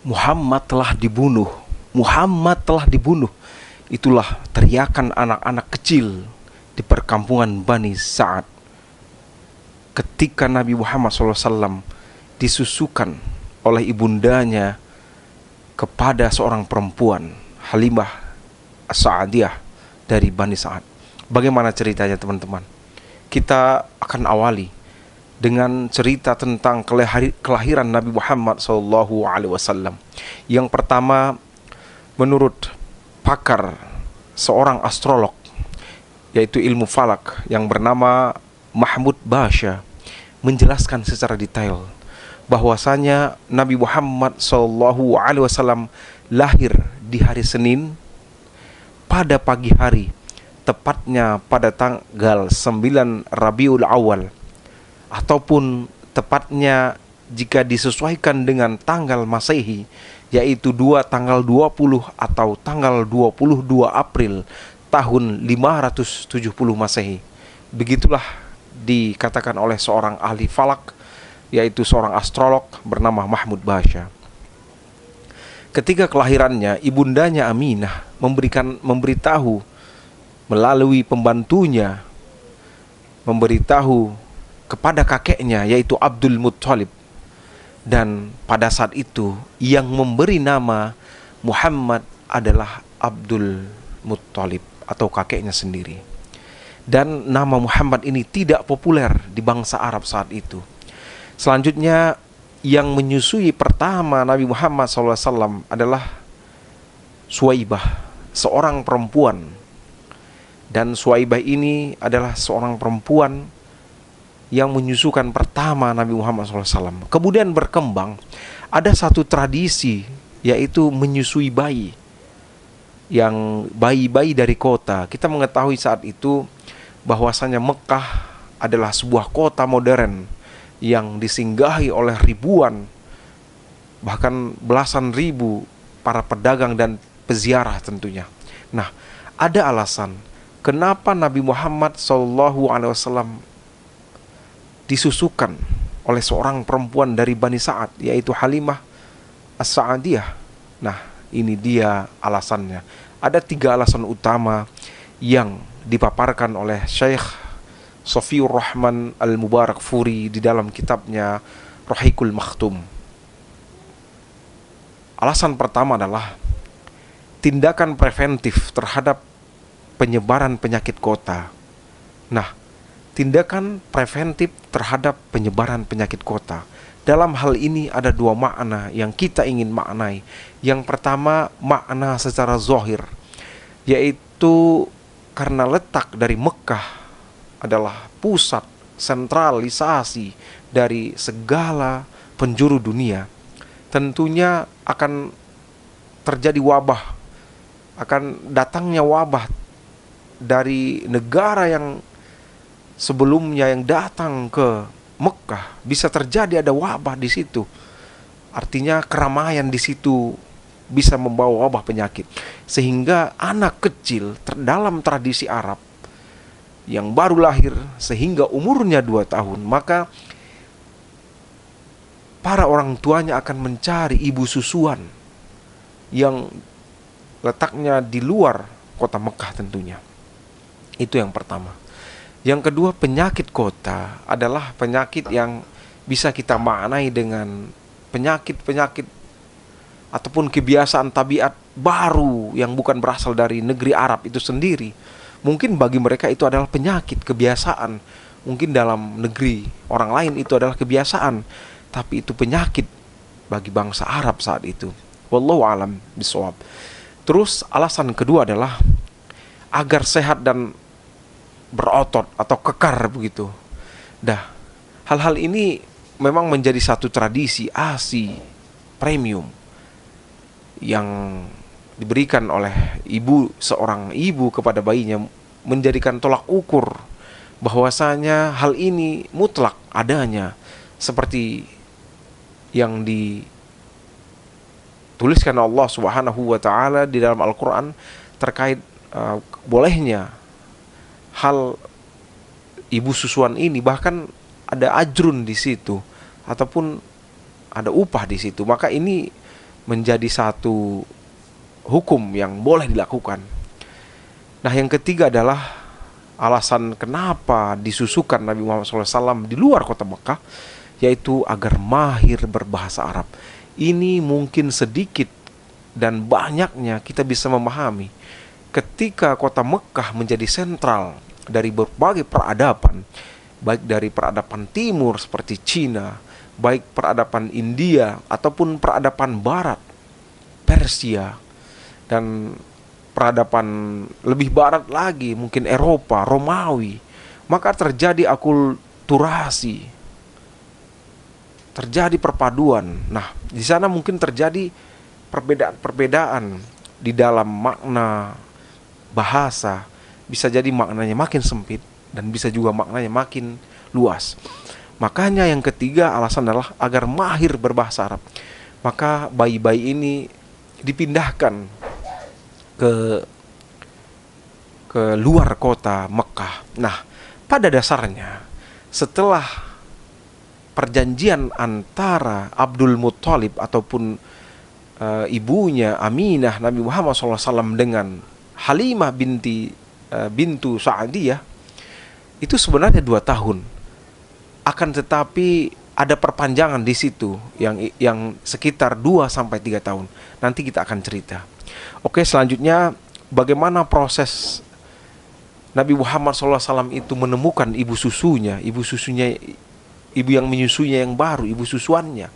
Muhammad telah dibunuh. Muhammad telah dibunuh. Itulah teriakan anak-anak kecil di perkampungan Bani Sa'ad ketika Nabi Muhammad SAW disusukan oleh ibundanya kepada seorang perempuan, Halimah As-Sa'adiyah dari Bani Sa'ad. Bagaimana ceritanya, teman-teman? Kita akan awali dengan cerita tentang kelahiran Nabi Muhammad SAW. Yang pertama, menurut pakar seorang astrolog, yaitu ilmu falak, yang bernama Mahmud Basha, menjelaskan secara detail bahwasanya Nabi Muhammad SAW lahir di hari Senin pada pagi hari, tepatnya pada tanggal 9 Rabiul Awal, ataupun tepatnya jika disesuaikan dengan tanggal Masehi, yaitu tanggal 20 atau tanggal 22 April tahun 570 Masehi. Begitulah dikatakan oleh seorang ahli falak, yaitu seorang astrolog bernama Mahmud Basha. Ketika kelahirannya, ibundanya Aminah memberitahu melalui pembantunya, memberitahu kepada kakeknya, yaitu Abdul Muttalib. Dan pada saat itu yang memberi nama Muhammad adalah Abdul Muttalib atau kakeknya sendiri. Dan nama Muhammad ini tidak populer di bangsa Arab saat itu. Selanjutnya, yang menyusui pertama Nabi Muhammad SAW adalah Suwaibah, seorang perempuan. Dan Suwaibah ini adalah seorang perempuan yang menyusukan pertama Nabi Muhammad SAW. Kemudian berkembang, ada satu tradisi, yaitu menyusui bayi, yang bayi-bayi dari kota. Kita mengetahui saat itu bahwasanya Mekah adalah sebuah kota modern yang disinggahi oleh ribuan, bahkan belasan ribu para pedagang dan peziarah tentunya. Nah, ada alasan kenapa Nabi Muhammad SAW disusukan oleh seorang perempuan dari Bani Sa'ad, yaitu Halimah As-Sa'adiyah. Nah, ini dia alasannya. Ada 3 alasan utama yang dipaparkan oleh Syekh Sofiur Rahman Al-Mubarakfuri di dalam kitabnya Rahikul Makhtum. Alasan pertama adalah tindakan preventif terhadap penyebaran penyakit kota. Nah, tindakan preventif terhadap penyebaran penyakit kota. Dalam hal ini ada 2 makna yang kita ingin maknai. Yang pertama, makna secara zahir, yaitu karena letak dari Mekah adalah pusat sentralisasi dari segala penjuru dunia. Tentunya akan terjadi wabah, akan datangnya wabah dari negara yang sebelumnya yang datang ke Mekah. Bisa terjadi ada wabah di situ. Artinya keramaian di situ bisa membawa wabah penyakit. Sehingga anak kecil dalam tradisi Arab yang baru lahir sehingga umurnya 2 tahun, maka para orang tuanya akan mencari ibu susuan yang letaknya di luar kota Mekah tentunya. Itu yang pertama. Yang kedua, penyakit kota adalah penyakit yang bisa kita maknai dengan penyakit-penyakit ataupun kebiasaan tabiat baru yang bukan berasal dari negeri Arab itu sendiri. Mungkin bagi mereka itu adalah penyakit, kebiasaan. Mungkin dalam negeri orang lain itu adalah kebiasaan, tapi itu penyakit bagi bangsa Arab saat itu. Wallahu a'lam bishawab. Terus alasan kedua adalah agar sehat dan berotot atau kekar begitu. Dah, hal-hal ini memang menjadi satu tradisi ASI premium yang diberikan oleh seorang ibu kepada bayinya, menjadikan tolak ukur bahwasanya hal ini mutlak adanya, seperti yang dituliskan Allah Subhanahu wa taala di dalam Al-Qur'an terkait bolehnya hal ibu susuan ini, bahkan ada ajrun di situ ataupun ada upah di situ. Maka ini menjadi satu hukum yang boleh dilakukan. Nah, yang ketiga adalah alasan kenapa disusukan Nabi Muhammad SAW di luar kota Mekah, yaitu agar mahir berbahasa Arab. Ini mungkin sedikit dan banyaknya kita bisa memahami ketika kota Mekah menjadi sentral dari berbagai peradaban, baik dari peradaban timur seperti Cina, baik peradaban India ataupun peradaban barat, Persia, dan peradaban lebih barat lagi mungkin Eropa, Romawi. Maka terjadi akulturasi, terjadi perpaduan. Nah, di sana mungkin terjadi perbedaan-perbedaan di dalam makna bahasa. Bisa jadi maknanya makin sempit dan bisa juga maknanya makin luas. Makanya yang ketiga alasan adalah agar mahir berbahasa Arab. Maka bayi-bayi ini dipindahkan ke luar kota Mekah. Nah, pada dasarnya setelah perjanjian antara Abdul Muthalib ataupun ibunya Aminah Nabi Muhammad SAW dengan Halimah bintu Sa'diyah, itu sebenarnya 2 tahun. Akan tetapi ada perpanjangan di situ yang sekitar 2-3 tahun. Nanti kita akan cerita. Oke, selanjutnya bagaimana proses Nabi Muhammad SAW itu menemukan ibu susunya, ibu yang menyusuinya yang baru, ibu susuannya.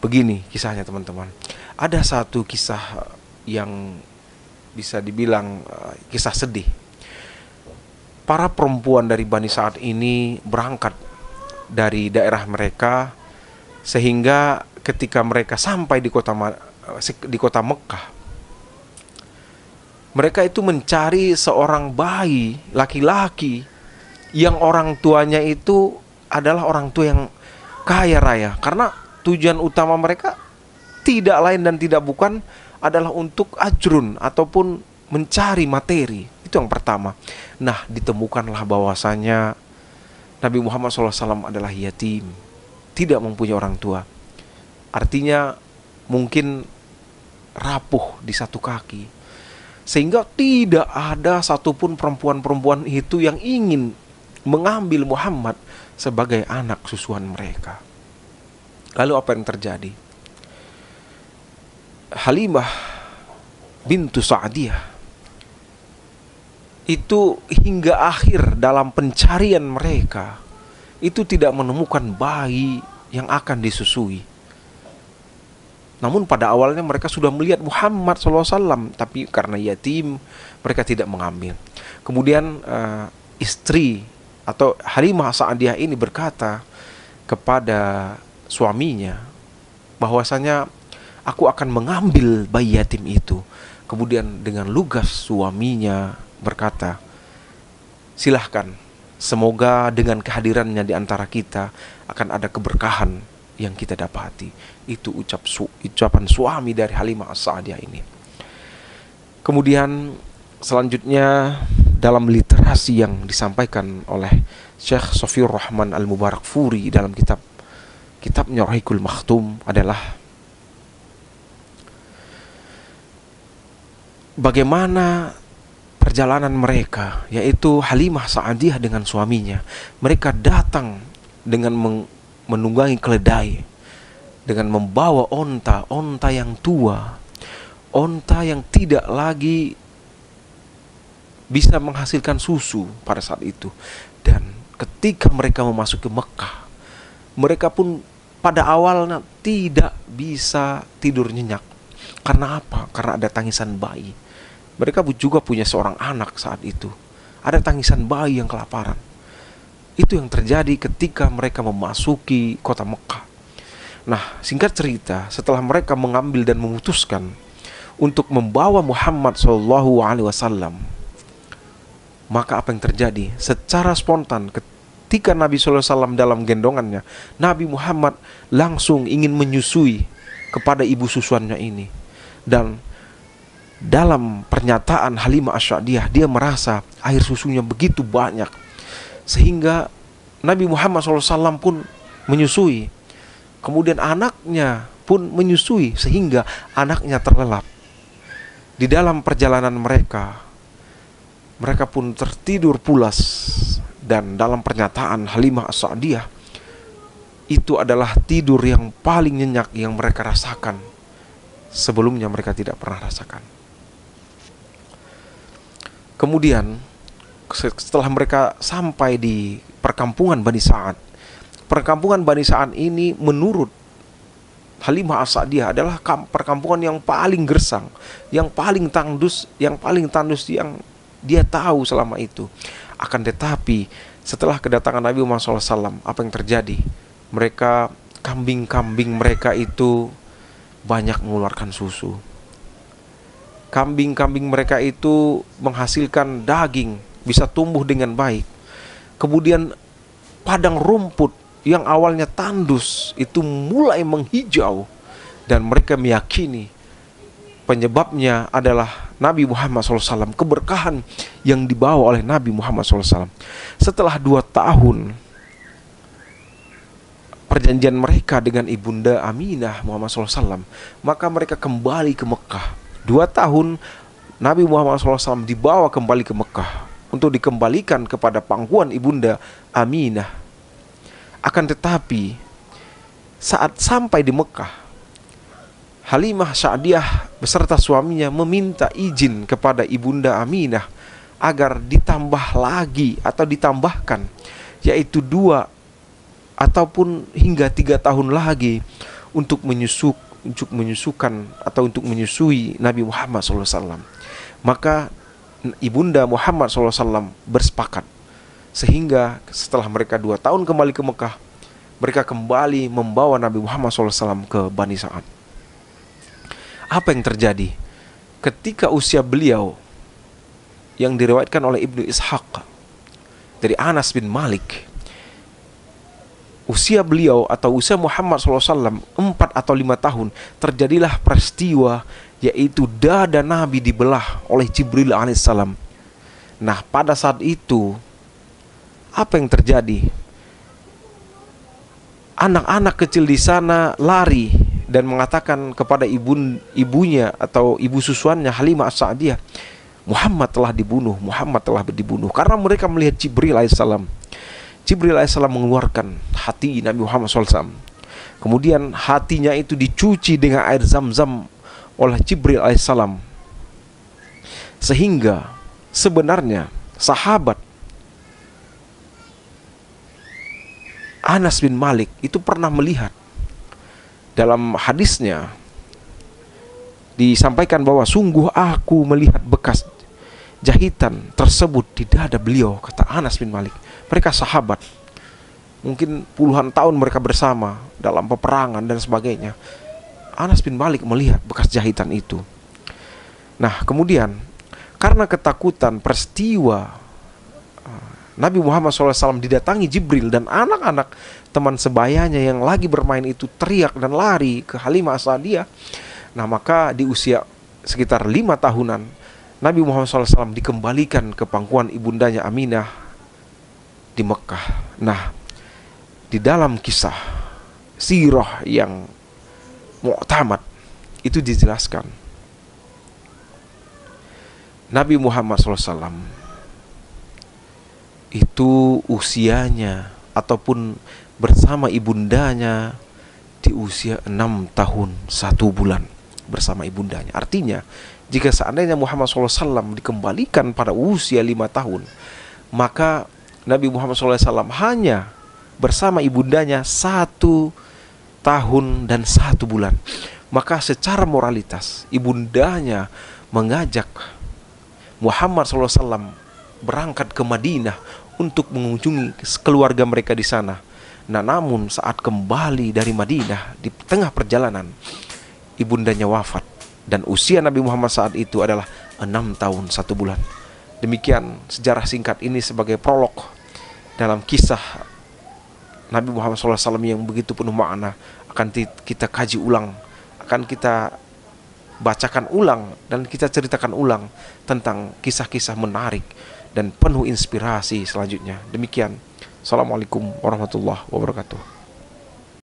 Begini kisahnya teman-teman. Ada satu kisah yang bisa dibilang kisah sedih. Para perempuan dari Bani Sa'ad ini berangkat dari daerah mereka, sehingga ketika mereka sampai di kota Mekah, mereka itu mencari seorang bayi laki-laki yang orang tuanya itu adalah orang tua yang kaya raya. Karena tujuan utama mereka tidak lain dan tidak bukan adalah untuk ajrun ataupun mencari materi. Itu yang pertama. Nah, ditemukanlah bahwasanya Nabi Muhammad SAW adalah yatim, tidak mempunyai orang tua. Artinya mungkin rapuh di satu kaki, sehingga tidak ada satupun perempuan-perempuan itu yang ingin mengambil Muhammad sebagai anak susuan mereka. Lalu apa yang terjadi? Halimah bintu Sa'diyah itu hingga akhir dalam pencarian mereka itu tidak menemukan bayi yang akan disusui. Namun pada awalnya mereka sudah melihat Muhammad SAW, tapi karena yatim mereka tidak mengambil. Kemudian istri atau Halimah Sa'diyah ini berkata kepada suaminya bahwasanya aku akan mengambil bayi yatim itu. Kemudian dengan lugas suaminya berkata, silahkan, semoga dengan kehadirannya di antara kita akan ada keberkahan yang kita dapati. Itu ucapan suami dari Halimah As-Sa'diyah ini. Kemudian selanjutnya dalam literasi yang disampaikan oleh Syekh Sofiur Rahman Al-Mubarakfuri dalam kitabnya Rahikul Makhtum adalah bagaimana perjalanan mereka, yaitu Halimah Sa'diyah dengan suaminya. Mereka datang dengan menunggangi keledai, dengan membawa onta yang tua, onta yang tidak lagi bisa menghasilkan susu pada saat itu. Dan ketika mereka memasuki Mekah, mereka pun pada awalnya tidak bisa tidur nyenyak. Karena apa? Karena ada tangisan bayi. Mereka juga punya seorang anak saat itu. Ada tangisan bayi yang kelaparan. Itu yang terjadi ketika mereka memasuki kota Mekah. Nah, singkat cerita, setelah mereka mengambil dan memutuskan untuk membawa Muhammad SAW, maka apa yang terjadi? Secara spontan, ketika Nabi SAW dalam gendongannya, Nabi Muhammad langsung ingin menyusui kepada ibu susuannya ini. Dan dalam pernyataan Halimah As-Sa'diyah, dia merasa air susunya begitu banyak, sehingga Nabi Muhammad SAW pun menyusui. Kemudian anaknya pun menyusui sehingga anaknya terlelap. Di dalam perjalanan mereka pun tertidur pulas. Dan dalam pernyataan Halimah As-Sa'diyah, itu adalah tidur yang paling nyenyak yang mereka rasakan. Sebelumnya mereka tidak pernah rasakan. Kemudian setelah mereka sampai di perkampungan Bani Sa'ad, perkampungan Bani Sa'ad ini menurut Halimah As-Sa'diyah adalah perkampungan yang paling gersang, yang paling tandus yang dia tahu selama itu. Akan tetapi setelah kedatangan Nabi Muhammad SAW, apa yang terjadi? Kambing-kambing mereka itu banyak mengeluarkan susu. Kambing-kambing mereka itu menghasilkan daging, bisa tumbuh dengan baik. Kemudian padang rumput yang awalnya tandus itu mulai menghijau, dan mereka meyakini penyebabnya adalah Nabi Muhammad SAW, keberkahan yang dibawa oleh Nabi Muhammad SAW. Setelah 2 tahun perjanjian mereka dengan ibunda Aminah Muhammad SAW, maka mereka kembali ke Mekah. 2 tahun Nabi Muhammad SAW dibawa kembali ke Mekah untuk dikembalikan kepada pangkuan ibunda Aminah. Akan tetapi saat sampai di Mekah, Halimah Sa'diyah beserta suaminya meminta izin kepada ibunda Aminah agar ditambah lagi atau ditambahkan, yaitu 2 ataupun hingga 3 tahun lagi untuk menyusukan atau untuk menyusui Nabi Muhammad SAW. Maka ibunda Muhammad SAW bersepakat, sehingga setelah mereka 2 tahun kembali ke Mekah, mereka kembali membawa Nabi Muhammad SAW ke Bani Sa'ad. Apa yang terjadi? Ketika usia beliau yang diriwayatkan oleh Ibnu Ishaq dari Anas bin Malik, usia beliau atau usia Muhammad SAW 4 atau 5 tahun, terjadilah peristiwa yaitu dada Nabi dibelah oleh Jibril alaihissalam. Nah, pada saat itu apa yang terjadi? Anak-anak kecil di sana lari dan mengatakan kepada ibunya atau ibu susuannya Halimah As-Sa'diyah, Muhammad telah dibunuh, Muhammad telah dibunuh. Karena mereka melihat Jibril alaihissalam. Jibril alaihissalam mengeluarkan hati Nabi Muhammad SAW. Kemudian hatinya itu dicuci dengan air zam-zam oleh Jibril alaihissalam, sehingga sebenarnya sahabat Anas bin Malik itu pernah melihat. Dalam hadisnya disampaikan bahwa sungguh aku melihat bekas jahitan tersebut di dada beliau, kata Anas bin Malik. Mereka sahabat, mungkin puluhan tahun mereka bersama dalam peperangan dan sebagainya. Anas bin Malik melihat bekas jahitan itu. Nah, kemudian karena ketakutan peristiwa Nabi Muhammad SAW didatangi Jibril, dan anak-anak teman sebayanya yang lagi bermain itu teriak dan lari ke Halimah As-Sa'diyah. Nah, maka di usia sekitar 5 tahunan Nabi Muhammad SAW dikembalikan ke pangkuan ibundanya Aminah di Mekah. Nah, di dalam kisah sirah yang mu'tamad itu dijelaskan Nabi Muhammad SAW itu usianya ataupun bersama ibundanya di usia 6 tahun 1 bulan bersama ibundanya. Artinya jika seandainya Muhammad SAW dikembalikan pada usia 5 tahun, maka Nabi Muhammad SAW hanya bersama ibundanya 1 tahun dan 1 bulan. Maka secara moralitas ibundanya mengajak Muhammad SAW berangkat ke Madinah untuk mengunjungi keluarga mereka di sana. Nah, namun saat kembali dari Madinah, di tengah perjalanan ibundanya wafat, dan usia Nabi Muhammad saat itu adalah 6 tahun 1 bulan. Demikian sejarah singkat ini sebagai prolog dalam kisah Nabi Muhammad SAW yang begitu penuh makna. Akan kita kaji ulang, akan kita bacakan ulang, dan kita ceritakan ulang tentang kisah-kisah menarik dan penuh inspirasi selanjutnya. Demikian. Assalamualaikum warahmatullahi wabarakatuh.